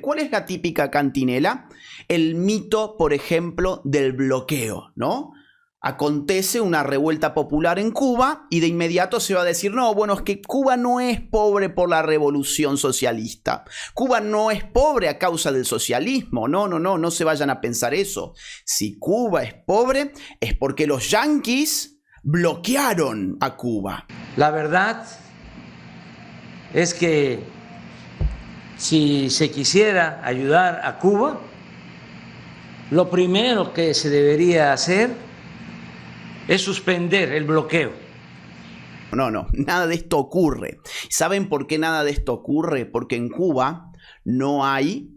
¿Cuál es la típica cantinela? El mito, por ejemplo, del bloqueo, ¿no? Acontece una revuelta popular en Cuba y de inmediato se va a decir, no, bueno, es que Cuba no es pobre por la revolución socialista. Cuba no es pobre a causa del socialismo. No se vayan a pensar eso. Si Cuba es pobre es porque los yanquis bloquearon a Cuba. La verdad es que si se quisiera ayudar a Cuba, lo primero que se debería hacer es suspender el bloqueo. No, nada de esto ocurre. ¿Saben por qué nada de esto ocurre? Porque en Cuba no hay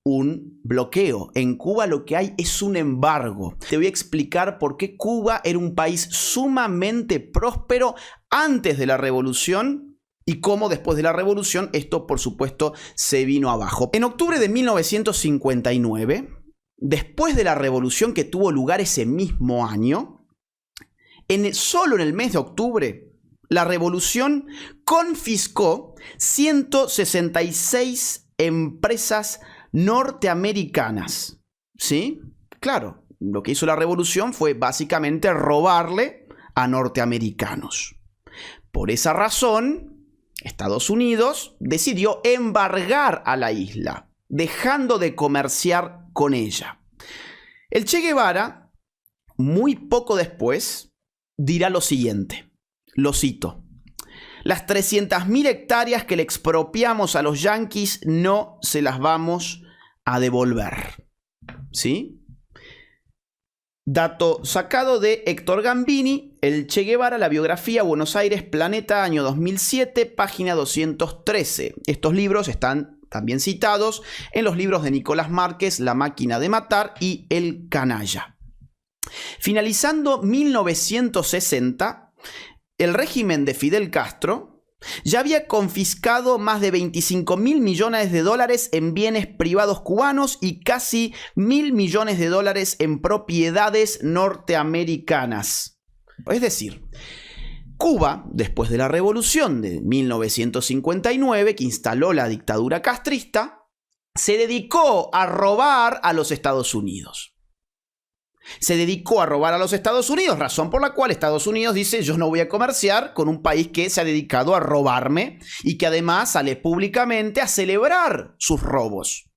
un bloqueo. En Cuba lo que hay es un embargo. Te voy a explicar por qué Cuba era un país sumamente próspero antes de la revolución y cómo después de la revolución esto, por supuesto, se vino abajo. En octubre de 1959, después de la revolución que tuvo lugar ese mismo año, solo en el mes de octubre, la revolución confiscó 166 empresas norteamericanas. ¿Sí? Claro, lo que hizo la revolución fue básicamente robarle a norteamericanos. Por esa razón, Estados Unidos decidió embargar a la isla, dejando de comerciar con ella. El Che Guevara, muy poco después, dirá lo siguiente, lo cito: las 300.000 hectáreas que le expropiamos a los yanquis no se las vamos a devolver. ¿Sí? Dato sacado de Héctor Gambini, El Che Guevara, la biografía, Buenos Aires, Planeta, año 2007, página 213. Estos libros están también citados en los libros de Nicolás Márquez, La máquina de matar y El canalla. Finalizando 1960, el régimen de Fidel Castro ya había confiscado más de 25.000 millones de dólares en bienes privados cubanos y casi 1.000 millones de dólares en propiedades norteamericanas. Es decir, Cuba, después de la revolución de 1959, que instaló la dictadura castrista, se dedicó a robar a los Estados Unidos. Se dedicó a robar a los Estados Unidos, razón por la cual Estados Unidos dice: yo no voy a comerciar con un país que se ha dedicado a robarme y que además sale públicamente a celebrar sus robos.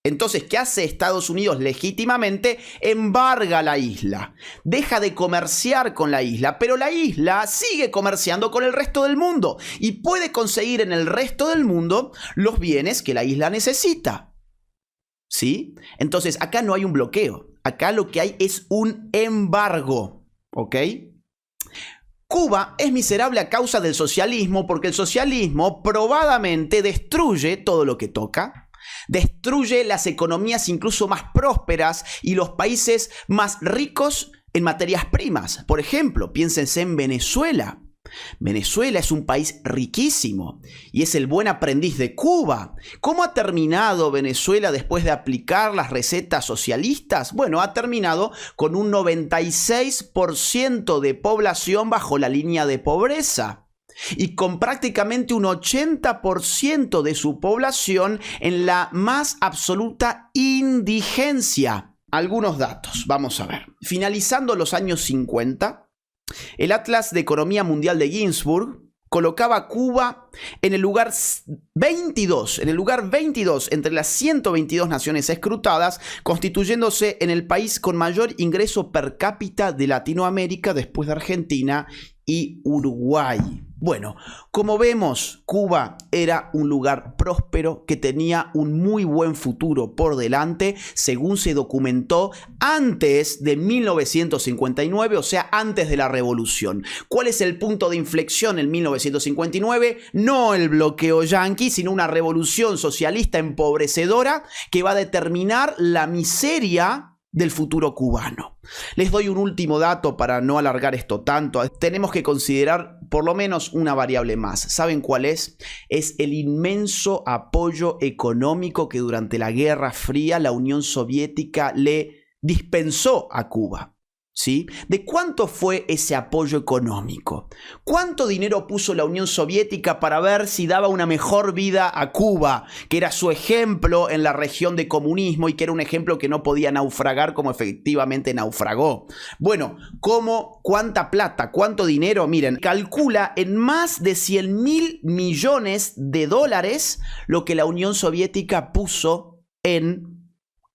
Entonces, ¿qué hace Estados Unidos legítimamente? Embarga la isla, deja de comerciar con la isla, pero la isla sigue comerciando con el resto del mundo y puede conseguir en el resto del mundo los bienes que la isla necesita. ¿Sí? Entonces, acá no hay un bloqueo. Acá lo que hay es un embargo, ¿ok? Cuba es miserable a causa del socialismo porque el socialismo probadamente destruye todo lo que toca, destruye las economías incluso más prósperas y los países más ricos en materias primas. Por ejemplo, piénsense en Venezuela. Venezuela es un país riquísimo y es el buen aprendiz de Cuba. ¿Cómo ha terminado Venezuela después de aplicar las recetas socialistas? Bueno, ha terminado con un 96% de población bajo la línea de pobreza y con prácticamente un 80% de su población en la más absoluta indigencia. Algunos datos, vamos a ver. Finalizando los años 50, el Atlas de Economía Mundial de Ginsburg colocaba a Cuba en el lugar 22, entre las 122 naciones escrutadas, constituyéndose en el país con mayor ingreso per cápita de Latinoamérica después de Argentina y Uruguay. Bueno, como vemos, Cuba era un lugar próspero que tenía un muy buen futuro por delante, según se documentó antes de 1959, o sea, antes de la revolución. ¿Cuál es el punto de inflexión en 1959? No el bloqueo yanqui, sino una revolución socialista empobrecedora que va a determinar la miseria del futuro cubano. Les doy un último dato para no alargar esto tanto. Tenemos que considerar por lo menos una variable más. ¿Saben cuál es? Es el inmenso apoyo económico que durante la Guerra Fría la Unión Soviética le dispensó a Cuba. ¿sí? ¿De cuánto fue ese apoyo económico? ¿Cuánto dinero puso la Unión Soviética para ver si daba una mejor vida a Cuba, que era su ejemplo en la región de comunismo y que era un ejemplo que no podía naufragar como efectivamente naufragó? Bueno, ¿cómo? ¿Cuánta plata? ¿Cuánto dinero? Miren, calcula en más de 100.000 millones de dólares lo que la Unión Soviética puso en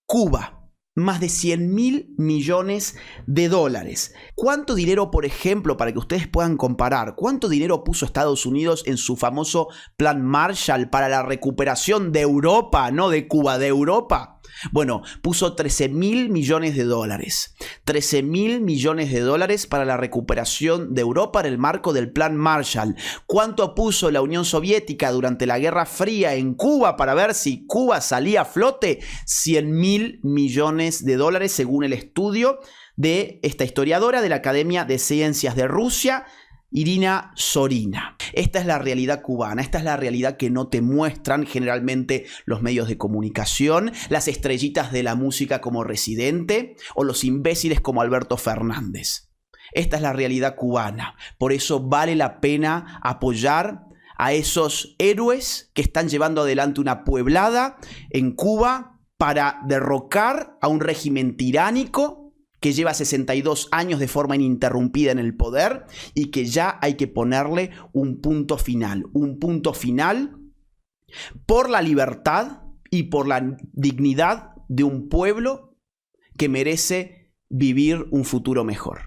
Cuba. Más de 100.000 millones de dólares. ¿Cuánto dinero, por ejemplo, para que ustedes puedan comparar, cuánto dinero puso Estados Unidos en su famoso Plan Marshall para la recuperación de Europa, no de Cuba, de Europa? Bueno, puso 13.000 millones de dólares. 13.000 millones de dólares para la recuperación de Europa en el marco del Plan Marshall. ¿Cuánto puso la Unión Soviética durante la Guerra Fría en Cuba para ver si Cuba salía a flote? 100.000 millones de dólares, según el estudio de esta historiadora de la Academia de Ciencias de Rusia, Irina Zorina. Esta es la realidad cubana, esta es la realidad que no te muestran generalmente los medios de comunicación, las estrellitas de la música como Residente o los imbéciles como Alberto Fernández. Esta es la realidad cubana. Por eso vale la pena apoyar a esos héroes que están llevando adelante una pueblada en Cuba para derrocar a un régimen tiránico que lleva 62 años de forma ininterrumpida en el poder y que ya hay que ponerle un punto final por la libertad y por la dignidad de un pueblo que merece vivir un futuro mejor.